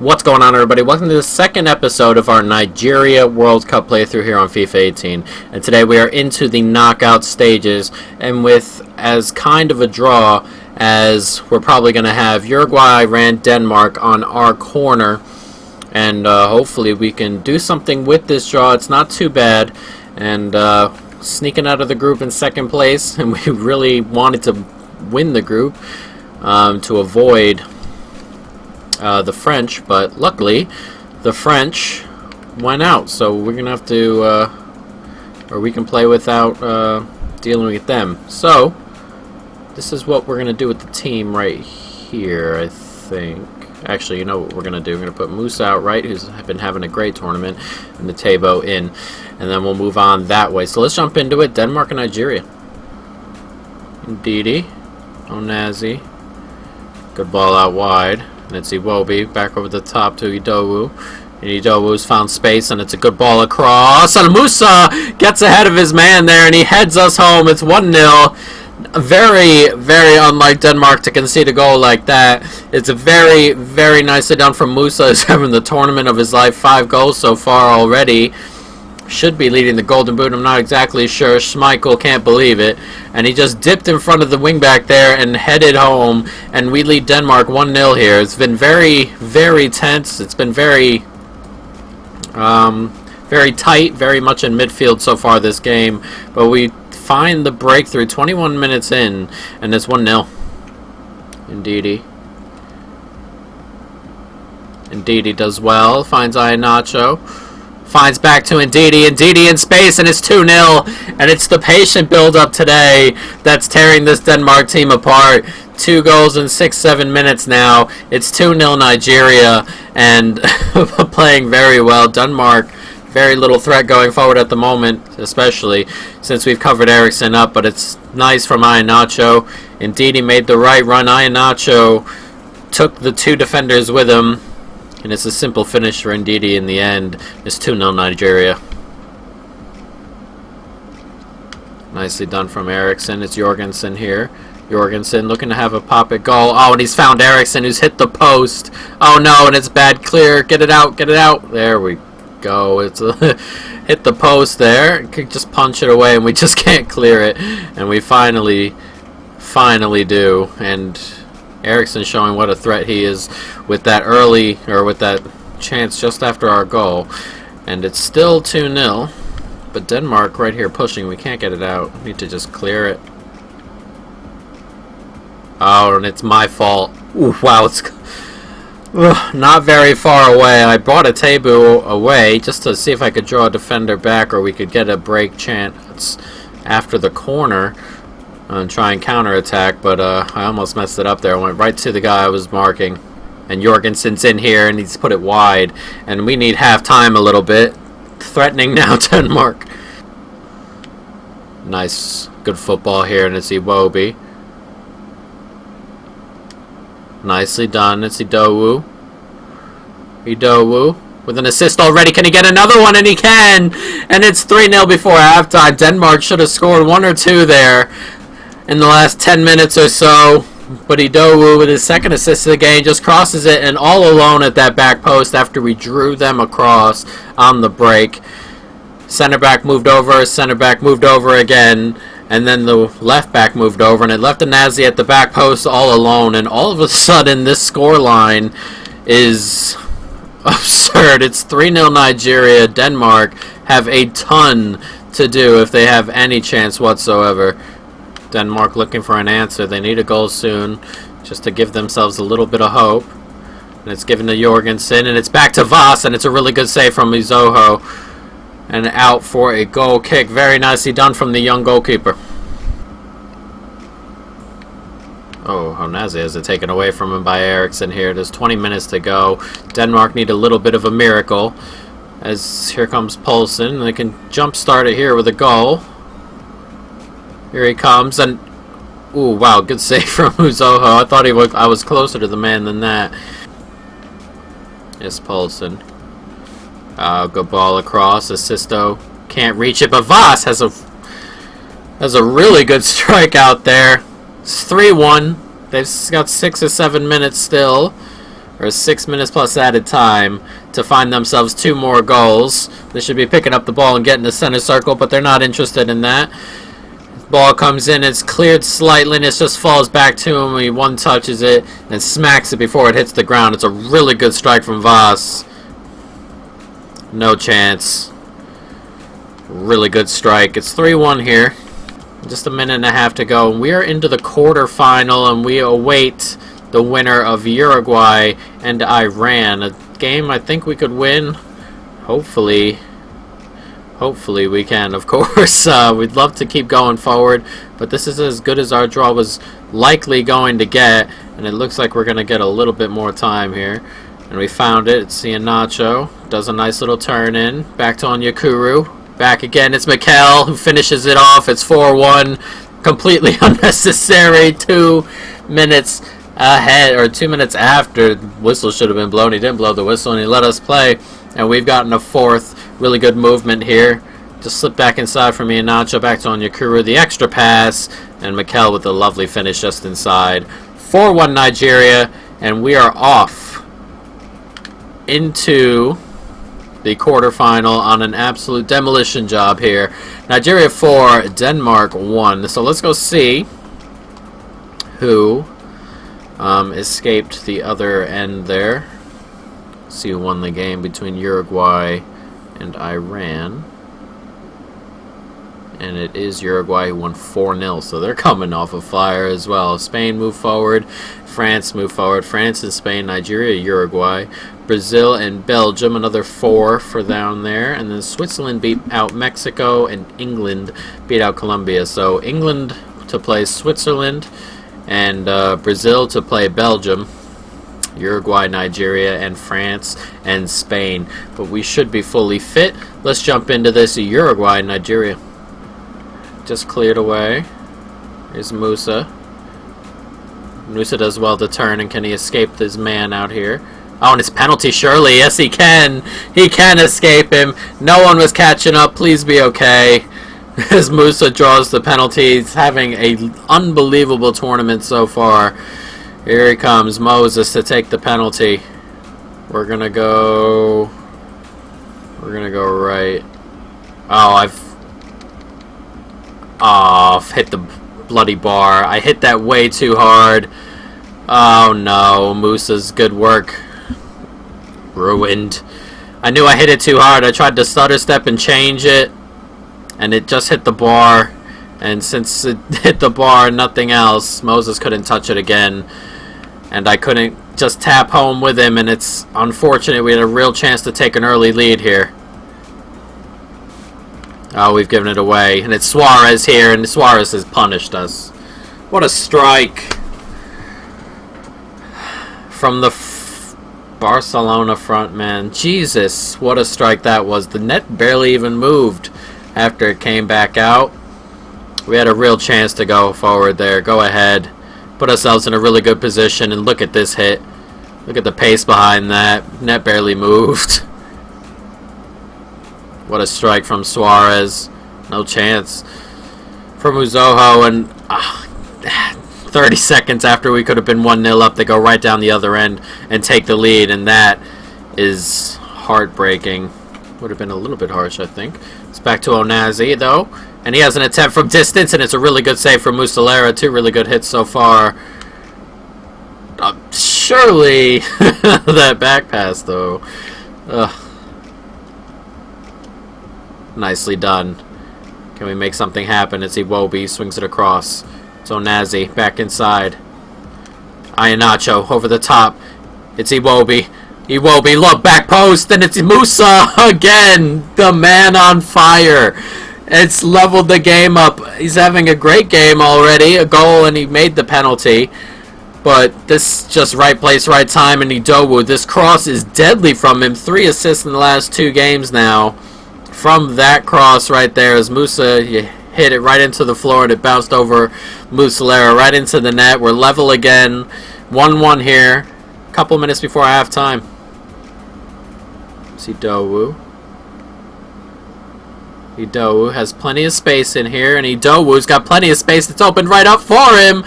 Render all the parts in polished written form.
What's going on, everybody? Welcome to the second episode of our Nigeria World Cup playthrough here on FIFA 18. And today we are into the knockout stages, and with as kind of a draw as we're probably going to have Uruguay, Iran, Denmark on our corner. And hopefully we can do something with this draw. It's not too bad. And sneaking out of the group in second place, and we really wanted to win the group to avoid the French, but luckily the French went out, so we're gonna have to or we can play without dealing with them. So this is what we're gonna do with the team right here. I think actually, you know what we're gonna do, we're gonna put Moose out right, who's been having a great tournament, and the Tabo in, and then we'll move on that way. So let's jump into it. Denmark and Nigeria. Ndidi, Onazi, good ball out wide. Let's see, Iwobi back over the top to Idowu. And Idowu's found space, and it's a good ball across. And Musa gets ahead of his man there, and he heads us home. It's 1-0. Very, very unlike Denmark to concede a goal like that. It's a very, very nicely done from Musa. He's having the tournament of his life. 5 goals so far already. Should be leading the Golden Boot. I'm not exactly sure. Schmeichel can't believe it. And he just dipped in front of the wingback there and headed home. And we lead Denmark 1-0 here. It's been very, very tense. It's been very, very tight. Very much in midfield so far this game. But we find the breakthrough 21 minutes in. And it's 1-0. Ndidi. Ndidi does well. Finds Iheanacho. Finds back to Ndidi. Ndidi in space, and it's 2-0. And it's the patient build-up today that's tearing this Denmark team apart. 2 goals in 6-7 minutes now. It's 2-0 Nigeria, and playing very well. Denmark, very little threat going forward at the moment, especially since we've covered Eriksen up. But it's nice from Iheanacho. Ndidi made the right run. Iheanacho took the 2 defenders with him. And it's a simple finish for Ndidi in the end. It's 2-0 Nigeria. Nicely done from Eriksen. It's Jorgensen here. Jorgensen looking to have a pop-it goal. Oh, and he's found Eriksen, who's hit the post. Oh no, and it's bad clear. Get it out, get it out. There we go. It's hit the post there. Could just punch it away, and we just can't clear it. And we finally do. And Eriksen showing what a threat he is with that early, or with that chance just after our goal. And it's still 2-0, but Denmark right here pushing. We can't get it out. We need to just clear it. Oh, and it's my fault. Ooh, wow, it's not very far away. I brought a Tabo away just to see if I could draw a defender back, or we could get a break chance after the corner and try and counterattack, but I almost messed it up there. I went right to the guy I was marking, and Jorgensen's in here, and he's put it wide, and we need half-time a little bit. Threatening now, Denmark. Nice, good football here, and it's Iwobi. Nicely done, it's Idowu. Idowu with an assist already. Can he get another one? And he can! And it's 3-0 before halftime. Denmark should have scored 1 or 2 there in the last 10 minutes or so, but Idowu with his second assist of the game just crosses it, and all alone at that back post after we drew them across on the break. Center back moved over again, and then the left back moved over, and it left Onazi at the back post all alone, and all of a sudden this score line is absurd. It's 3-0 Nigeria. Denmark have a ton to do if they have any chance whatsoever. Denmark looking for an answer. They need a goal soon just to give themselves a little bit of hope. And it's given to Jorgensen, and it's back to Voss, and it's a really good save from Mizoho. And out for a goal kick. Very nicely done from the young goalkeeper. Oh, Onazi has it taken away from him by Eriksen here. There's 20 minutes to go. Denmark need a little bit of a miracle. As here comes Poulsen. They can jumpstart it here with a goal. Here he comes, and ooh, wow, good save from Uzoho. I thought I was closer to the man than that. It's Poulsen. Good ball across. Assisto can't reach it, but Voss has a really good strike out there. It's 3-1. They've got 6 or 7 minutes still. or 6 minutes plus added time to find themselves 2 more goals. They should be picking up the ball and getting the center circle, but they're not interested in that. Ball comes in, it's cleared slightly, and it just falls back to him. He one touches it and smacks it before it hits the ground. It's a really good strike from Voss. No chance. Really good strike. It's 3-1 here. Just a minute and a half to go. We are into the quarterfinal, and we await the winner of Uruguay and Iran. A game I think we could win. Hopefully we can, of course. We'd love to keep going forward, but this is as good as our draw was likely going to get, and it looks like we're going to get a little bit more time here. And we found it. It's Iheanacho. Does a nice little turn in. Back to Onyekuru. Back again. It's Mikel who finishes it off. It's 4-1. Completely unnecessary. 2 minutes ahead, or 2 minutes after. The whistle should have been blown. He didn't blow the whistle, and he let us play. And we've gotten a 4th. Really good movement here. Just slip back inside from Iheanacho. Back to Onyekuru. The extra pass. And Mikel with a lovely finish just inside. 4-1 Nigeria. And we are off into the quarterfinal on an absolute demolition job here. Nigeria 4, Denmark 1. So let's go see who escaped the other end there. See who won the game between Uruguay and Iran. And it is Uruguay who won 4-0, so they're coming off a flyer as well. Spain move forward, France move forward. France and Spain, Nigeria, Uruguay, Brazil and Belgium, another 4 for down there. And then Switzerland beat out Mexico, and England beat out Colombia. So England to play Switzerland, and Brazil to play Belgium. Uruguay, Nigeria, and France, and Spain. But we should be fully fit. Let's jump into this. Uruguay, Nigeria. Just cleared away. Here's Musa. Musa does well to turn, and can he escape this man out here? Oh, and it's penalty, surely. Yes, he can. He can escape him. No one was catching up. Please be okay. As Musa draws the penalty. He's having an unbelievable tournament so far. Here he comes, Moses, to take the penalty. We're gonna go right. I've hit the bloody bar. I hit that way too hard. Oh no, Musa's good work ruined. I knew I hit it too hard. I tried to stutter step and change it, and it just hit the bar. And since it hit the bar and nothing else, Moses couldn't touch it again. And I couldn't just tap home with him, and it's unfortunate. We had a real chance to take an early lead here. Oh, we've given it away. And it's Suarez here, and Suarez has punished us. What a strike from the Barcelona front man. Jesus, what a strike that was. The net barely even moved after it came back out. We had a real chance to go forward there. Go ahead. Put ourselves in a really good position, and look at this hit. Look at the pace behind that. Net barely moved. What a strike from Suarez. No chance from Uzoho, and 30 seconds after we could have been 1-0 up, they go right down the other end and take the lead, and that is heartbreaking. Would have been a little bit harsh, I think. It's back to Onazi, though. And he has an attempt from distance, and it's a really good save from Muslera. 2 really good hits so far. Surely that back pass, though. Nicely done. Can we make something happen? It's Iwobi. Swings it across. It's Onazi. Back inside. Iheanacho over the top. It's Iwobi. Iwobi, look, back post, and it's Musa again. The man on fire. It's leveled the game up. He's having a great game already. A goal, and he made the penalty. But this just right place, right time, and Idowu. This cross is deadly from him. 3 assists in the last 2 games now. From that cross right there, as Musa hit it right into the floor, and it bounced over Muslera right into the net. We're level again. 1-1 here. A couple minutes before halftime. See Idowu. Idowu has plenty of space in here, and Idowu's got plenty of space. It's opened right up for him.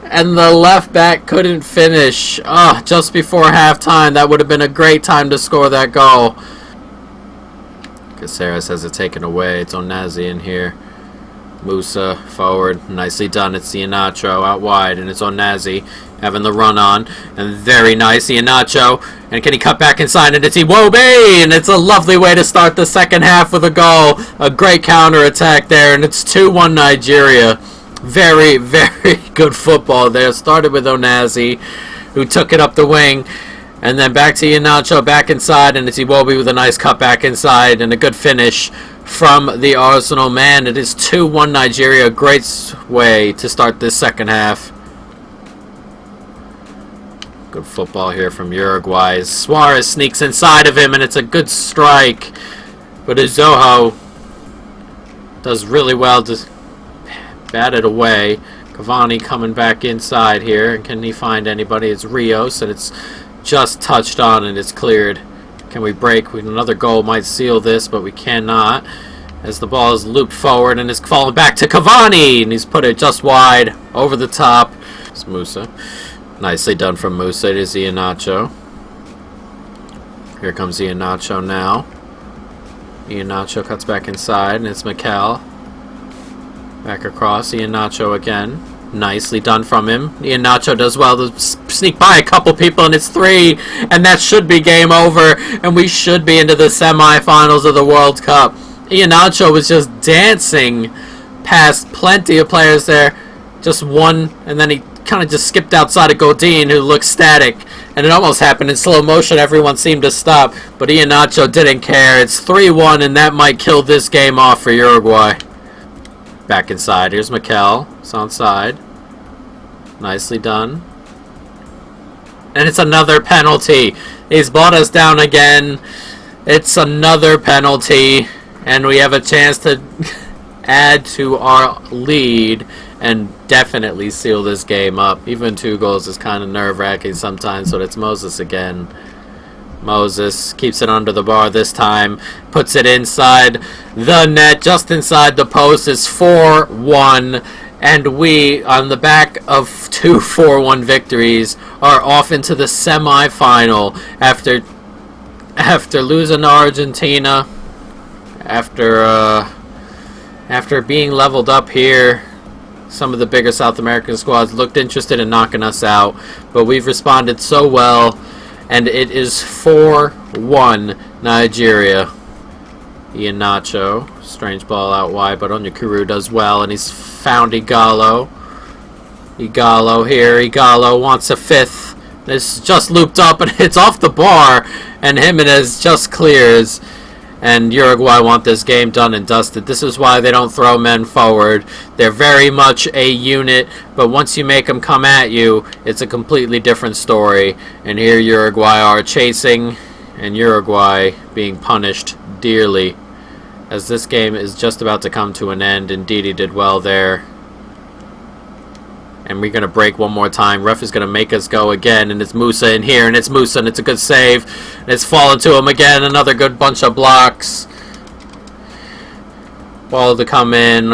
And the left back couldn't finish. Oh, just before halftime. That would have been a great time to score that goal. Caceres has it taken away. It's Onazi in here. Musa forward. Nicely done. It's Iheanacho out wide. And it's Onazi having the run on. And very nice. Iheanacho. And can he cut back inside? And it's Iwobi. And it's a lovely way to start the second half with a goal. A great counter attack there. And it's 2-1 Nigeria. Very, very good football there. Started with Onazi, who took it up the wing. And then back to Iheanacho, back inside. And it's Iwobi with a nice cut back inside. And a good finish from the Arsenal man. It is 2-1 Nigeria. Great way to start this second half. Good football here from Uruguay. Suarez sneaks inside of him, and it's a good strike. But Uzoho does really well to bat it away. Cavani coming back inside here. Can he find anybody? It's Rios, and it's just touched on, and it's cleared. Can we break? Another goal might seal this, but we cannot. As the ball is looped forward and is falling back to Cavani, and he's put it just wide over the top. It's Musa. Nicely done from Musa. It is Iheanacho. Here comes Iheanacho now. Iheanacho cuts back inside, and it's Mikel. Back across. Iheanacho again. Nicely done from him. Iheanacho does well to sneak by a couple people, and it's 3. And that should be game over, and we should be into the semifinals of the World Cup. Iheanacho was just dancing past plenty of players there. Just one, and then he kind of just skipped outside of Godin, who looked static, and it almost happened in slow motion. Everyone seemed to stop, but Iheanacho didn't care. It's 3-1, and that might kill this game off for Uruguay. Back inside. Here's Mikel. It's onside. Nicely done. And it's another penalty. He's brought us down again. It's another penalty, and we have a chance to add to our lead and definitely seal this game up. Even 2 goals is kind of nerve-wracking sometimes, but it's Moses again. Moses keeps it under the bar this time, puts it inside the net, just inside the post. Is 4-1, and we, on the back of 2 4-1 victories, are off into the semi-final after losing to Argentina, after being leveled up here. Some of the bigger South American squads looked interested in knocking us out, but we've responded so well, and it is 4-1 Nigeria. Iheanacho, strange ball out wide, but Onyekuru does well, and he's found Igalo. Igalo here. Igalo wants a 5th. It's just looped up, and it's off the bar, and Jimenez just clears. And Uruguay want this game done and dusted. This is why they don't throw men forward. They're very much a unit, but once you make them come at you, it's a completely different story. And here Uruguay are chasing, and Uruguay being punished dearly, as this game is just about to come to an end. Indeed, he did well there. And we're going to break one more time. Ref is going to make us go again. And it's Musa in here. And it's Musa. And it's a good save. And it's fallen to him again. Another good bunch of blocks. Ball to come in.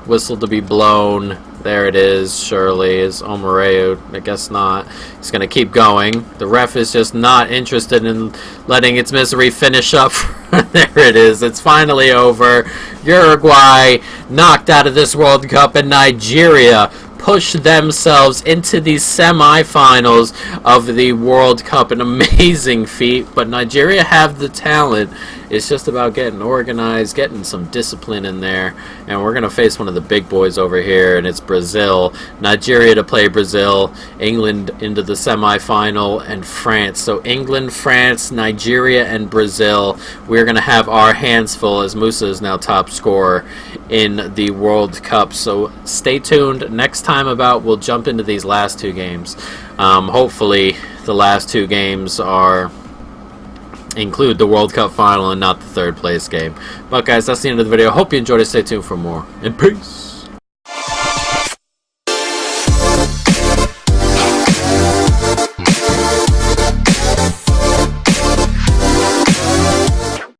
Whistle to be blown. There it is. Surely is Omareu. I guess not. He's going to keep going. The ref is just not interested in letting its misery finish up. There it is. It's finally over. Uruguay knocked out of this World Cup. And Nigeria push themselves into the semi-finals of the World Cup. An amazing feat, but Nigeria have the talent. It's just about getting organized, getting some discipline in there, and we're going to face one of the big boys over here, and it's Brazil. Nigeria to play Brazil, England into the semi-final, and France. So England, France, Nigeria, and Brazil. We're going to have our hands full, as Musa is now top scorer in the World Cup. So stay tuned. Next time about, we'll jump into these last 2 games. Hopefully the last 2 games include the World Cup final and not the 3rd place game. But guys, that's the end of the video. Hope you enjoyed it. Stay tuned for more. And peace.